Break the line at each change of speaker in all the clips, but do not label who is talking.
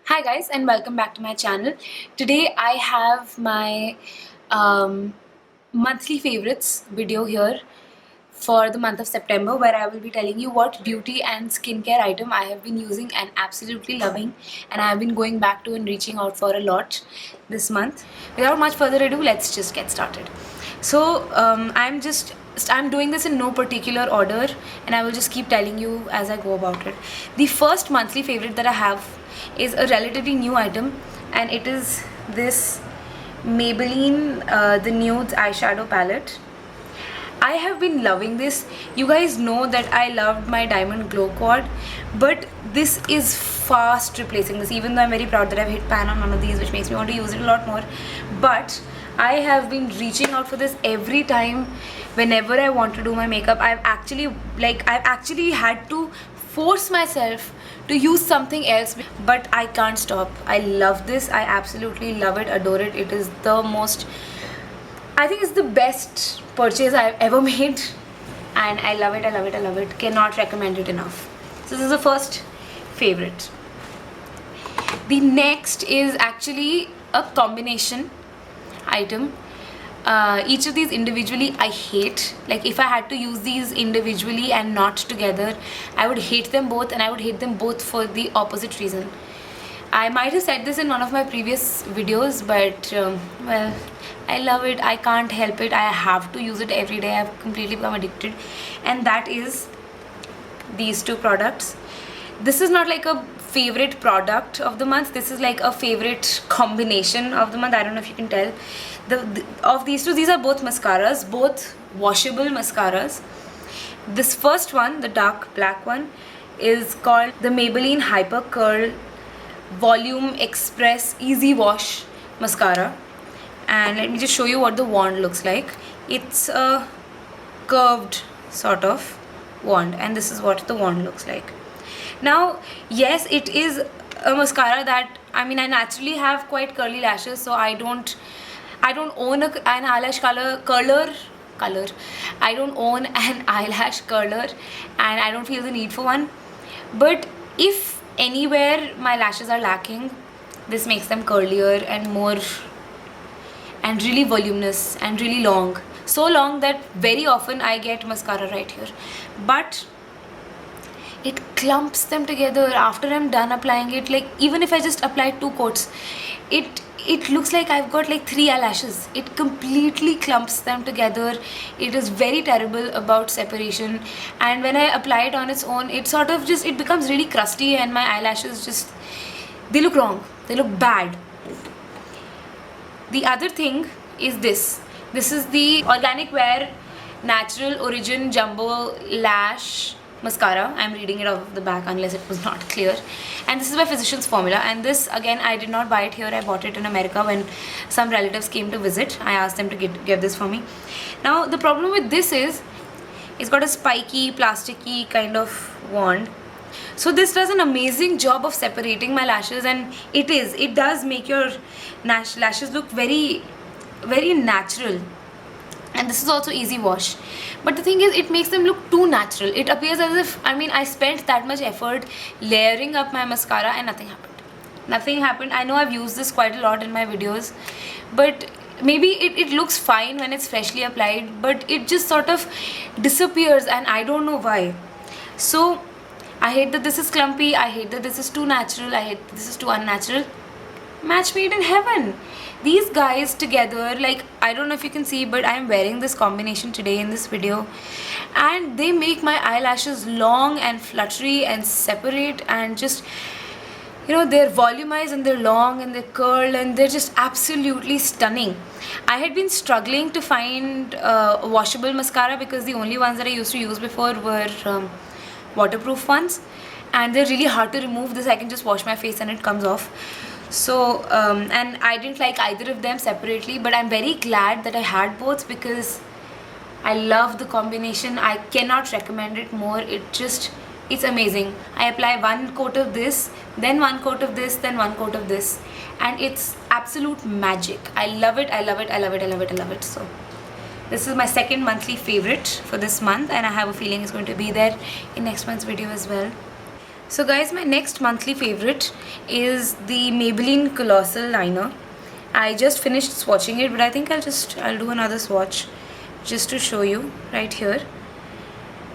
Hi guys, and welcome back to my channel. Today I have my monthly favorites video here for the month of September, where I will be telling you what beauty and skincare item I have been using and absolutely loving, and I have been going back to and reaching out for a lot this month. Without much further ado, let's just get started. So I'm doing this in no particular order, and I will just keep telling you as I go about it. The first monthly favorite that I have is a relatively new item, and it is this Maybelline The NUDES eyeshadow palette. I have been loving this. You guys know that I loved my Diamond Glow Quad, but this is fast replacing this, even though I'm very proud that I've hit pan on one of these, which makes me want to use it a lot more. But I have been reaching out for this every time whenever I want to do my makeup. I've actually had to force myself to use something else, but I can't stop. I love this. I absolutely love it, adore it. It is the most, I think it's the best purchase I've ever made, and I love it, I love it, I love it. Cannot recommend it enough. So this is the first favorite. The next is actually a combination item. Each of these individually I hate. Like, if I had to use these individually and not together, I would hate them both, and I would hate them both for the opposite reason. I might have said this in one of my previous videos, but well, I love it. I can't help it. I have to use it every day. I've completely become addicted, and that is these two products. This is not like a favorite product of the month. This is like a favorite combination of the month. I don't know if you can tell. Of these two, these are both mascaras, both washable mascaras. This first one, the dark black one, is called the Maybelline Hypercurl Volume Express Easy Wash Mascara. And let me just show you what the wand looks like. It's a curved sort of wand, and this is what the wand looks like. Now, yes, it is a mascara that, I mean, I naturally have quite curly lashes, so I don't own an eyelash curler. I don't own an eyelash curler, and I don't feel the need for one. But if anywhere my lashes are lacking, this makes them curlier and more, and really voluminous and really long. So long that very often I get mascara right here. But it clumps them together after I'm done applying it. Like, even if I just apply 2 coats, it looks like I've got like 3 eyelashes. It completely clumps them together. It is very terrible about separation, and when I apply it on its own, it sort of just, it becomes really crusty, and my eyelashes just, they look wrong, they look bad. The other thing is this. This is the Organic Wear Natural Origin Jumbo Lash Mascara. I'm reading it off of the back unless it was not clear. And this is by Physicians Formula. And this, again, I did not buy it here. I bought it in America when some relatives came to visit. I asked them to get this for me. Now, the problem with this is, it's got a spiky, plasticky kind of wand. So this does an amazing job of separating my lashes, and it does make your lashes look very, very natural. And this is also easy wash, but the thing is, it makes them look too natural. It appears as if, I mean, I spent that much effort layering up my mascara and nothing happened. I know I've used this quite a lot in my videos, but maybe it looks fine when it's freshly applied, but it just sort of disappears, and I don't know why. So I hate that this is clumpy. I hate that this is too natural. I hate that this is too unnatural. Match made in heaven. These guys together, like, I don't know if you can see, but I am wearing this combination today in this video, and they make my eyelashes long and fluttery and separate, and just, you know, they're volumized and they're long and they're curled, and they're just absolutely stunning. I had been struggling to find a washable mascara because the only ones that I used to use before were waterproof ones, and they're really hard to remove. This I can just wash my face and it comes off. So and I didn't like either of them separately, but I'm very glad that I had both because I love the combination. I cannot recommend it more. It's amazing. I apply 1 coat of this, then 1 coat of this, then 1 coat of this, and it's absolute magic. I love it. I love it. I love it. I love it. I love it. So This is my second monthly favorite for this month, and I have a feeling it's going to be there in next month's video as well. So guys, my next monthly favorite is the Maybelline Colossal Liner. I just finished swatching it, but I think I'll do another swatch just to show you right here.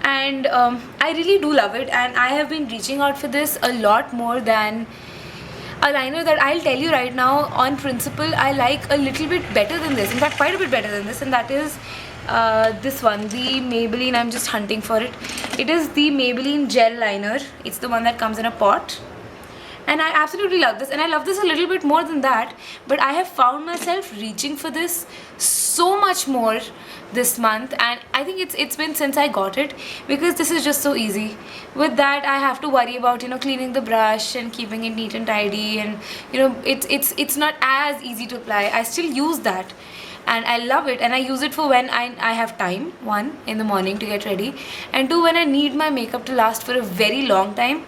And I really do love it, and I have been reaching out for this a lot more than a liner that I'll tell you right now on principle I like a little bit better than this, in fact quite a bit better than this, and that is this one, the Maybelline. I'm just hunting for it. It is the Maybelline Gel Liner. It's the one that comes in a pot, and I absolutely love this, and I love this a little bit more than that, but I have found myself reaching for this so much more this month, and I think it's been since I got it, because this is just so easy. With that, I have to worry about, you know, cleaning the brush and keeping it neat and tidy, and you know, it's not as easy to apply. I still use that, and I love it, and I use it for when I have time, one, in the morning to get ready, and two, when I need my makeup to last for a very long time,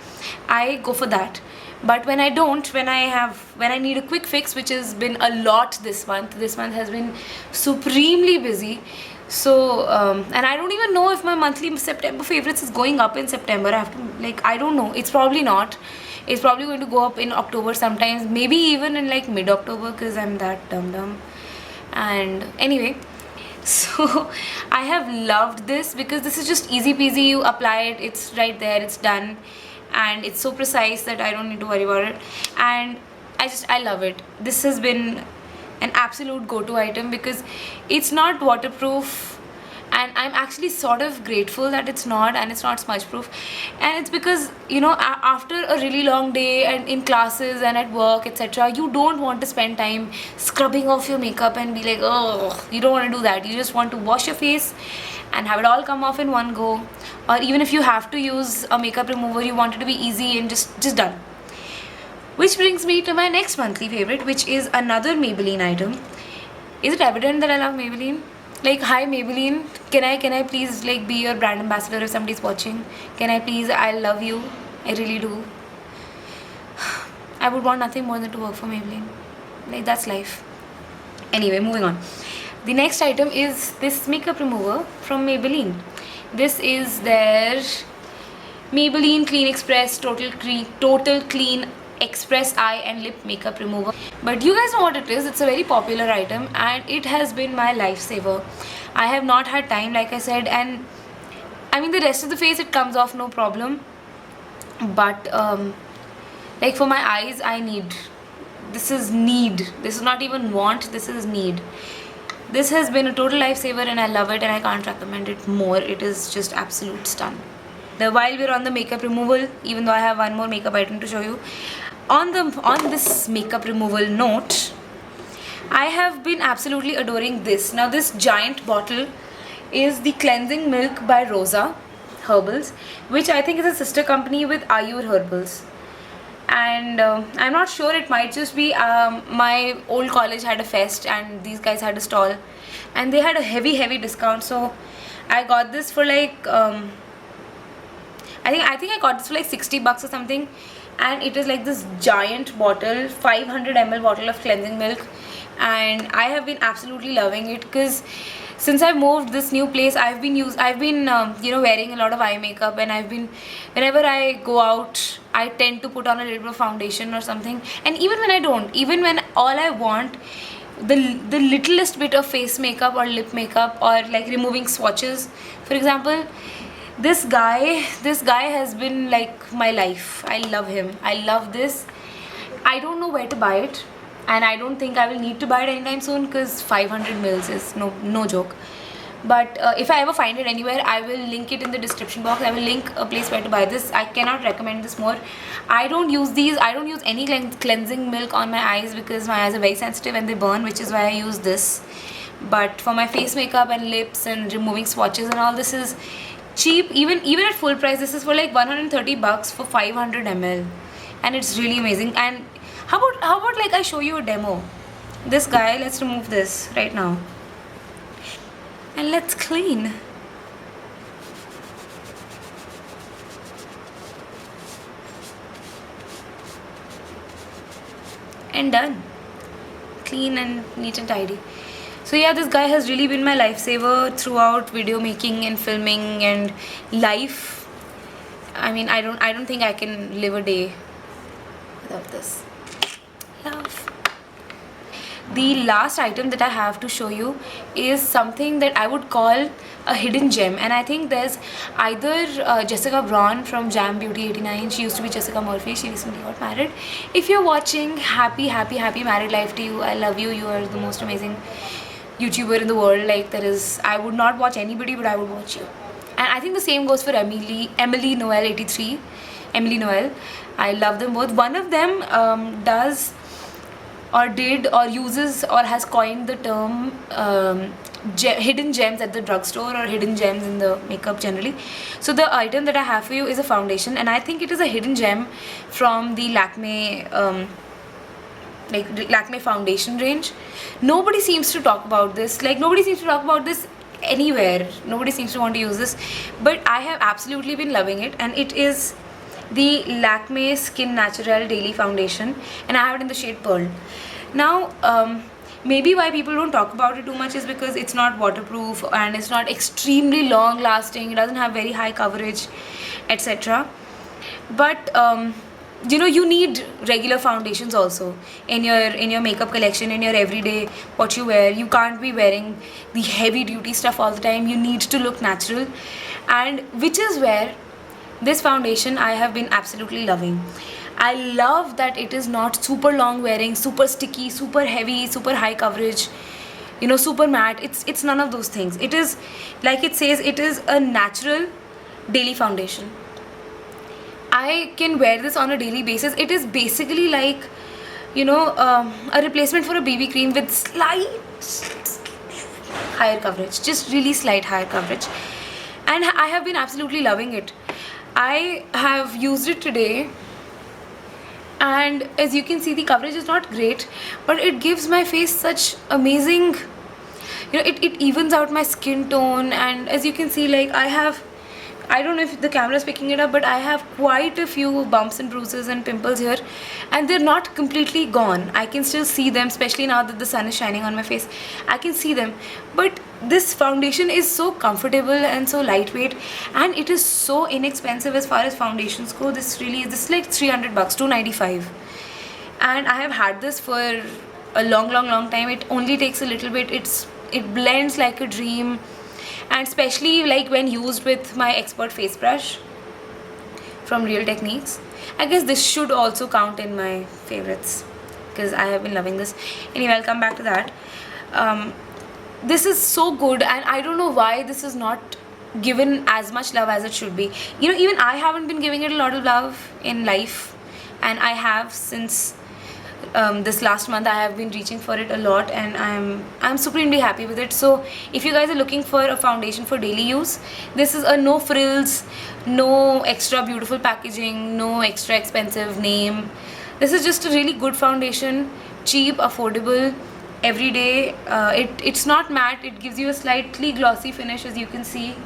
I go for that. But when I don't, when I need a quick fix, which has been a lot this month has been supremely busy. So and I don't even know if my monthly September favorites is going up in September. I have to, like, I don't know, it's probably not. It's probably going to go up in October sometimes, maybe even in like mid-October, because I'm that dumb. And anyway, so I have loved this because this is just easy peasy. You apply it, it's right there, it's done, and it's so precise that I don't need to worry about it, and I love it. This has been an absolute go-to item because it's not waterproof, and I'm actually sort of grateful that it's not, and it's not smudge proof. And it's because, you know, after a really long day and in classes and at work, etc., you don't want to spend time scrubbing off your makeup and be like, oh, you don't want to do that. You just want to wash your face and have it all come off in one go. Or even if you have to use a makeup remover, you want it to be easy and just done. Which brings me to my next monthly favorite, which is another Maybelline item. Is it evident that I love Maybelline? Like, hi Maybelline, can I please like be your brand ambassador if somebody's watching? Can I please? I love you, I really do. I would want nothing more than to work for Maybelline. Like, that's life. Anyway, moving on. The next item is this makeup remover from Maybelline. This is their Maybelline Clean Express Total Clean Express Eye and Lip Makeup Remover. But you guys know what it is. It's a very popular item, and it has been my lifesaver. I have not had time, like I said, and I mean the rest of the face it comes off no problem, but like for my eyes I need. This is need. This is not even want, this is need. This has been a total lifesaver, and I love it, and I can't recommend it more. It is just absolute stun. Now, while we're on the makeup removal, even though I have one more makeup item to show you, on this makeup removal note, I have been absolutely adoring this. Now, this giant bottle is the Cleansing Milk by ROSA Herbals, which I think is a sister company with Herbals. And I'm not sure, it might just be my old college had a fest and these guys had a stall and they had a heavy discount, so I got this for like I think I got this for like 60 bucks or something, and it is like this giant bottle, 500 ml bottle of cleansing milk, and I have been absolutely loving it because since I moved this new place, I've been you know, wearing a lot of eye makeup, and whenever I go out, I tend to put on a little bit of foundation or something, and even when I don't, even when all I want, the littlest bit of face makeup or lip makeup or like removing swatches, for example, this guy has been like my life. I love him. I love this. I don't know where to buy it, and I don't think I will need to buy it anytime soon because 500 mils is no joke. But if I ever find it anywhere, I will link it in the description box. I will link a place where to buy this. I cannot recommend this more. I don't use these. I don't use any cleansing milk on my eyes because my eyes are very sensitive and they burn, which is why I use this. But for my face makeup and lips and removing swatches and all, this is cheap. Even at full price, this is for like 130 bucks for 500 ml, and it's really amazing. And how about like I show you a demo. This guy, let's remove this right now and let's clean. And done. Clean and neat and tidy. So yeah, this guy has really been my lifesaver throughout video making and filming and life. I mean, I don't think I can live a day without this. Love. The last item that I have to show you is something that I would call a hidden gem, and I think there's either Jessica Braun from Jam Beauty 89. She used to be Jessica Murphy. She recently got married. If you're watching, happy married life to you. I love you. You are the most amazing YouTuber in the world. Like, there is, I would not watch anybody, but I would watch you. And I think the same goes for Emily Noel 83. Emily Noel. I love them both. One of them does or did or uses or has coined the term hidden gems at the drugstore, or hidden gems in the makeup generally. So the item that I have for you is a foundation, and I think it is a hidden gem from the Lakme Lakme foundation range. Nobody seems to talk about this. Like, nobody seems to talk about this anywhere. Nobody seems to want to use this, but I have absolutely been loving it, and it is the Lakme Skin Naturelle Daily Foundation, and I have it in the shade Pearl. Now, maybe why people don't talk about it too much is because it's not waterproof and it's not extremely long lasting. It doesn't have very high coverage, etc. But you know, you need regular foundations also in your makeup collection, in your everyday what you wear. You can't be wearing the heavy duty stuff all the time. You need to look natural, and which is where this foundation I have been absolutely loving. I love that it is not super long wearing, super sticky, super heavy, super high coverage, you know, super matte. It's none of those things. It is, like it says, it is a natural daily foundation. I can wear this on a daily basis. It is basically like, you know, a replacement for a BB cream with slight higher coverage, just really slight higher coverage, and I have been absolutely loving it. I have used it today, and as you can see, the coverage is not great, but it gives my face such amazing, you know, it evens out my skin tone. And as you can see, like, I don't know if the camera is picking it up, but I have quite a few bumps and bruises and pimples here, and they're not completely gone. I can still see them, especially now that the sun is shining on my face. I can see them, but this foundation is so comfortable and so lightweight, and it is so inexpensive as far as foundations go. This is like 300 bucks, 295, and I have had this for a long time. It only takes a little bit. It blends like a dream. And especially like when used with my expert face brush from Real Techniques. I guess this should also count in my favorites because I have been loving this. Anyway, I'll come back to that. This is so good, and I don't know why this is not given as much love as it should be. You know, even I haven't been giving it a lot of love in life, and I have since this last month. I have been reaching for it a lot, and I'm supremely happy with it. So if you guys are looking for a foundation for daily use, this is a no frills, no extra beautiful packaging, no extra expensive name. This is just a really good foundation, cheap, affordable, everyday. It's not matte. It gives you a slightly glossy finish, as you can see.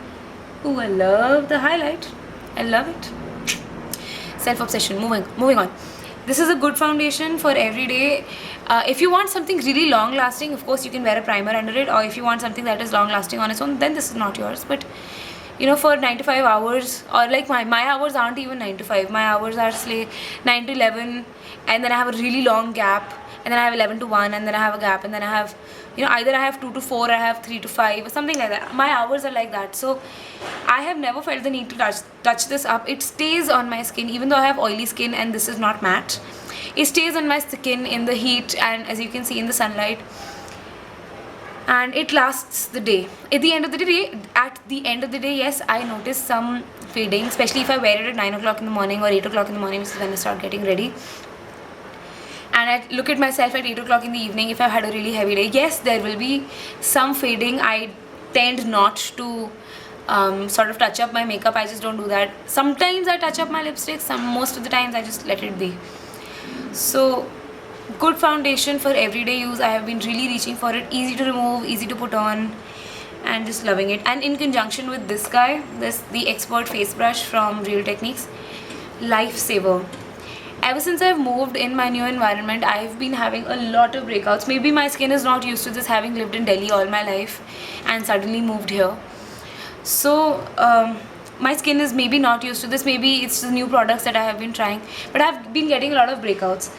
Ooh, I love the highlight. I love it. Self-obsession. Moving on. This is a good foundation for every day. If you want something really long lasting, of course you can wear a primer under it, or if you want something that is long lasting on its own, then this is not yours. But you know, for 9 to 5 hours, or like my hours aren't even 9 to 5. My hours are say 9 to 11, and then I have a really long gap, and then I have 11 to 1, and then I have a gap, and then I have, you know, either I have 2 to 4, or I have 3 to 5, or something like that. My hours are like that. So I have never felt the need to touch this up. It stays on my skin, even though I have oily skin and this is not matte. It stays on my skin in the heat, and as you can see, in the sunlight, and it lasts the day. At the end of the day, yes, I notice some fading, especially if I wear it at 9 o'clock in the morning or 8 o'clock in the morning, which is when I start getting ready. And I look at myself at 8 o'clock in the evening if I've had a really heavy day. Yes, there will be some fading. I tend not to sort of touch up my makeup. I just don't do that. Sometimes I touch up my lipsticks. Most of the times I just let it be. So good foundation for everyday use. I have been really reaching for it. Easy to remove, easy to put on, and just loving it. And in conjunction with this guy, the expert face brush from Real Techniques, lifesaver. Ever since I've moved in my new environment, I've been having a lot of breakouts. Maybe my skin is not used to this, having lived in Delhi all my life and suddenly moved here. So my skin is maybe not used to this. Maybe it's the new products that I have been trying, but I've been getting a lot of breakouts.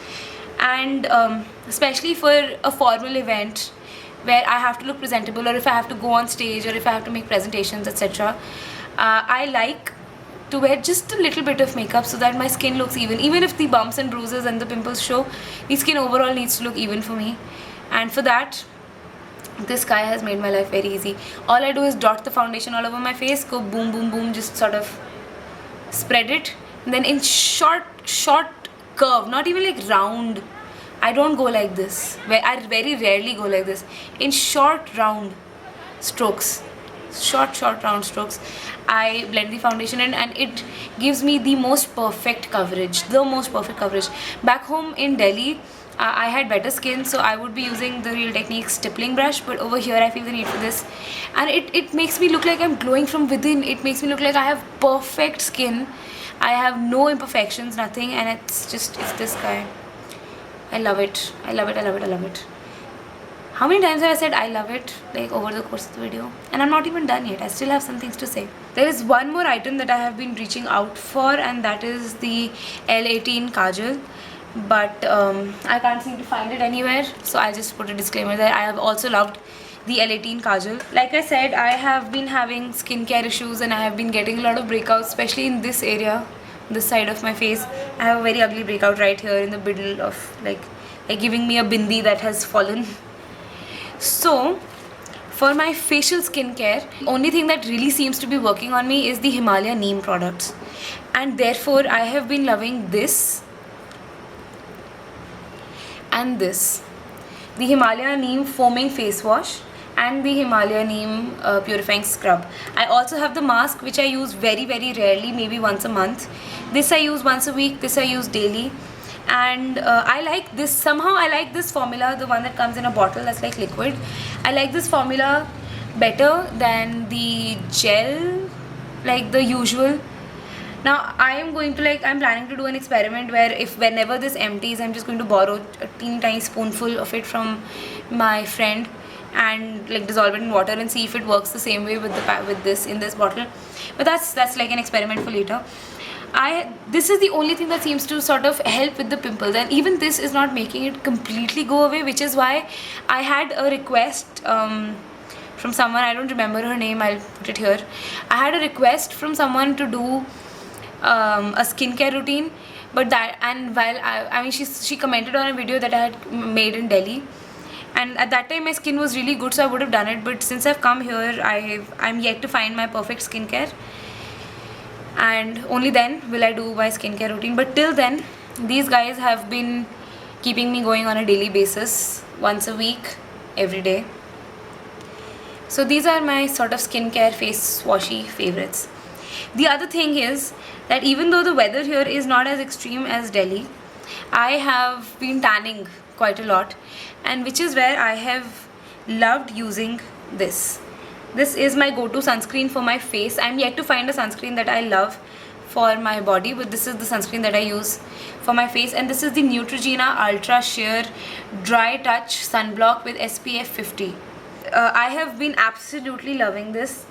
And especially for a formal event where I have to look presentable, or if I have to go on stage, or if I have to make presentations, etc., I like to wear just a little bit of makeup so that my skin looks even if the bumps and bruises and the pimples show. The skin overall needs to look even for me, and for that this guy has made my life very easy. All I do is dot the foundation all over my face, go boom boom boom, just sort of spread it, and then in short curve, not even like round. I don't go like this, where I very rarely go like this. In short round strokes, short round strokes, I blend the foundation in, and it gives me the most perfect coverage, Back home in Delhi, I had better skin, so I would be using the Real Techniques stippling brush, but over here I feel the need for this, and it makes me look like I'm glowing from within. It makes me look like I have perfect skin. I have no imperfections, nothing, and it's this guy. I love it. I love it. How many times have I said I love it, like, over the course of the video? And I'm not even done yet. I still have some things to say. There is one more item that I have been reaching out for, and that is the L18 Kajal. But I can't seem to find it anywhere, so I'll just put a disclaimer there. I have also loved the L18 Kajal. Like I said, I have been having skincare issues, and I have been getting a lot of breakouts, especially in this area, this side of my face. I have a very ugly breakout right here in the middle of, like giving me a bindi that has fallen. So for my facial skincare, only thing that really seems to be working on me is the Himalaya neem products, and therefore I have been loving this and this, the Himalaya neem foaming face wash and the Himalaya neem purifying scrub. I also have the mask, which I use very rarely, maybe once a month. This I use once a week, this I use daily. And I like this, somehow I like this formula, the one that comes in a bottle that's like liquid. I like this formula better than the gel, like the usual. Now I am going to I'm planning to do an experiment where whenever this empties, I'm just going to borrow a teeny tiny spoonful of it from my friend and dissolve it in water and see if it works the same way with this in this bottle. But that's like an experiment for later. This is the only thing that seems to sort of help with the pimples, and even this is not making it completely go away, which is why I had a request from someone. I don't remember her name, I'll put it here. I had a request from someone to do a skincare routine, but while she commented on a video that I had made in Delhi, and at that time my skin was really good, so I would have done it. But since I've come here, I'm yet to find my perfect skincare, and only then will I do my skincare routine. But till then, these guys have been keeping me going on a daily basis, once a week, every day. So these are my sort of skincare face washy favorites. The other thing is that even though the weather here is not as extreme as Delhi, I have been tanning quite a lot, and which is where I have loved using this. This is my go-to sunscreen for my face. I'm yet to find a sunscreen that I love for my body, but this is the sunscreen that I use for my face, and this is the Neutrogena Ultra Sheer Dry Touch Sunblock with SPF 50. I have been absolutely loving this.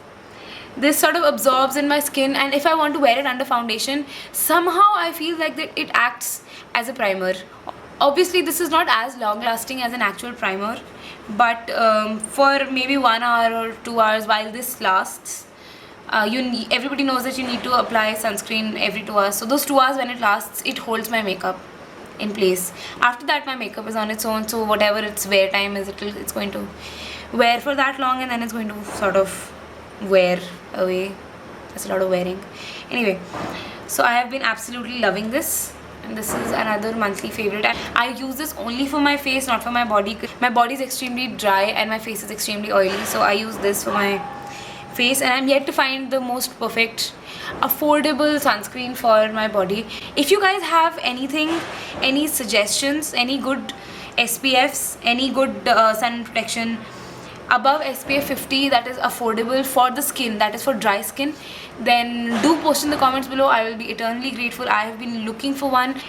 This sort of absorbs in my skin, and if I want to wear it under foundation, somehow I feel like that it acts as a primer. Obviously this is not as long lasting as an actual primer, but for maybe 1 hour or 2 hours while this lasts, everybody knows that you need to apply sunscreen every 2 hours. So those 2 hours when it lasts, it holds my makeup in place. After that my makeup is on its own, so whatever its wear time is, it's going to wear for that long, and then it's going to sort of wear away. That's a lot of wearing. Anyway, so I have been absolutely loving this, and this is another monthly favorite. I use this only for my face, not for my body. My body is extremely dry and my face is extremely oily, so I use this for my face, and I'm yet to find the most perfect affordable sunscreen for my body. If you guys have anything, any suggestions, any good SPFs, any good sun protection above SPF 50 that is affordable for the skin, that is for dry skin, then do post in the comments below. I will be eternally grateful. I have been looking for one.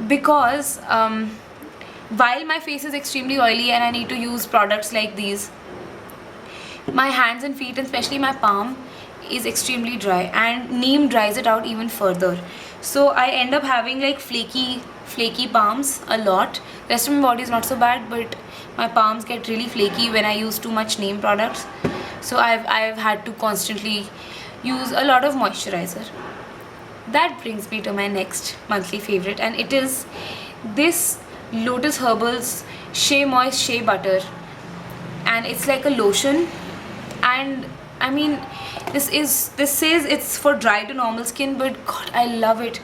because while my face is extremely oily and I need to use products like these, my hands and feet, and especially my palm, is extremely dry, and neem dries it out even further. So I end up having like flaky palms a lot. The rest of my body is not so bad, but my palms get really flaky when I use too much neem products. So I've had to constantly use a lot of moisturizer. That brings me to my next monthly favorite, and it is this Lotus Herbals SHAEMOIST Shea Butter, and it's like a lotion. And I mean, this says it's for dry to normal skin, but god, I love it.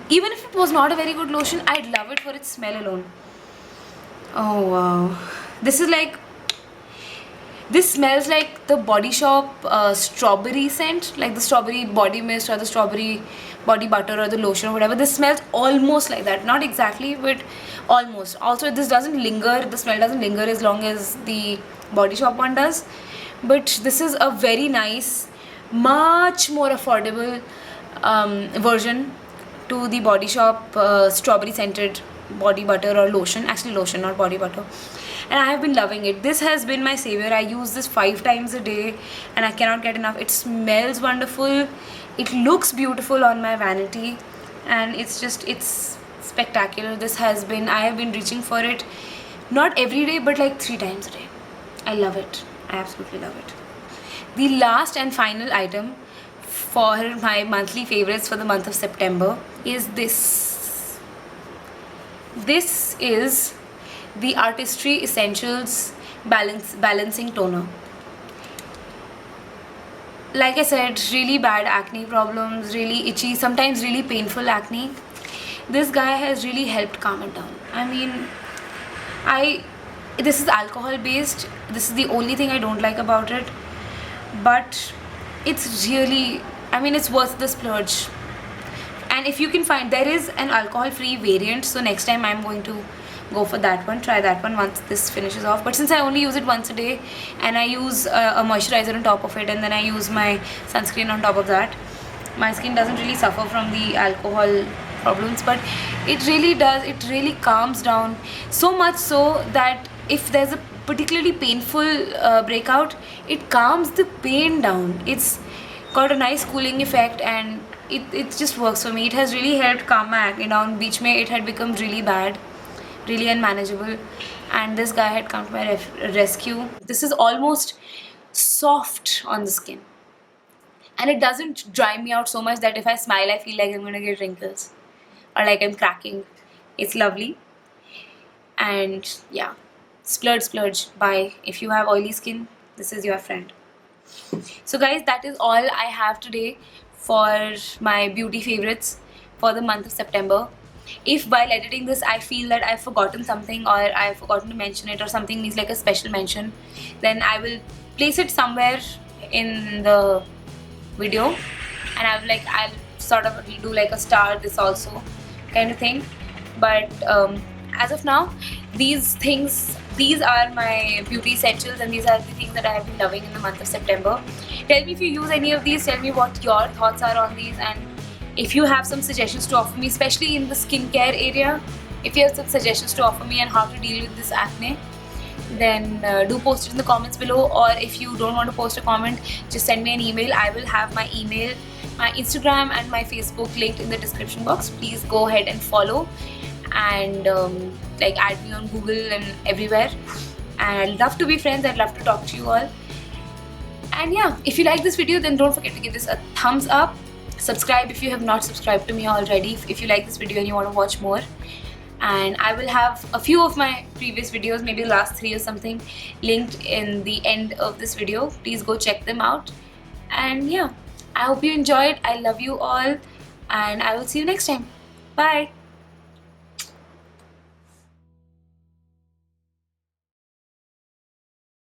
Even if it was not a very good lotion, I'd love it for its smell alone. Oh wow, this smells like the Body Shop strawberry scent, like the strawberry body mist or the strawberry body butter or the lotion or whatever. This smells almost like that, not exactly, but almost. Also, this doesn't linger, the smell doesn't linger as long as the Body Shop one does. But this is a very nice, much more affordable version to the Body Shop strawberry scented body butter or lotion. Actually lotion, not body butter. And I have been loving it. This has been my savior. I use this 5 times a day and I cannot get enough. It smells wonderful, it looks beautiful on my vanity, and it's spectacular. I have been reaching for it, not every day, but like 3 times a day. I love it. I absolutely love it. The last and final item for my monthly favorites for the month of September is this. This is the Artistry Essentials Balancing Toner. Like I said, really bad acne problems, really itchy, sometimes really painful acne. This guy has really helped calm it down. I mean, this is alcohol based. This is the only thing I don't like about it, but it's really, I mean, it's worth the splurge. And if you can find, there is an alcohol free variant, so next time I'm going to go for that one, try that one once this finishes off. But since I only use it once a day and I use a moisturizer on top of it, and then I use my sunscreen on top of that, my skin doesn't really suffer from the alcohol problems. But it really does, it really calms down, so much so that if there's a particularly painful breakout, it calms the pain down. It's got a nice cooling effect, and it just works for me. It has really helped calm my acne down. Beach mein it had become really bad, really unmanageable, and this guy had come to my rescue. This is almost soft on the skin, and it doesn't dry me out so much that if I smile I feel like I'm gonna get wrinkles or like I'm cracking. It's lovely. And yeah, splurge, buy. If you have oily skin, this is your friend. So guys, that is all I have today for my beauty favorites for the month of September. If while editing this I feel that I've forgotten something, or I've forgotten to mention it, or something needs like a special mention, then I will place it somewhere in the video, and I'll sort of do like a star this also kind of thing. But as of now, these are my beauty essentials, and these are the things that I have been loving in the month of September. Tell me if you use any of these, tell me what your thoughts are on these, and if you have some suggestions to offer me, especially in the skincare area, if you have some suggestions to offer me on how to deal with this acne, then do post it in the comments below. Or if you don't want to post a comment, just send me an email. I will have my email, my Instagram and my Facebook linked in the description box. Please go ahead and follow, and like add me on Google and everywhere. And I'd love to be friends. I'd love to talk to you all. And yeah, if you like this video, then don't forget to give this a thumbs up. Subscribe if you have not subscribed to me already, if you like this video and you want to watch more. And I will have a few of my previous videos, maybe the last 3 or something, linked in the end of this video. Please go check them out. And yeah, I hope you enjoyed. I love you all, and I will see you next time. Bye.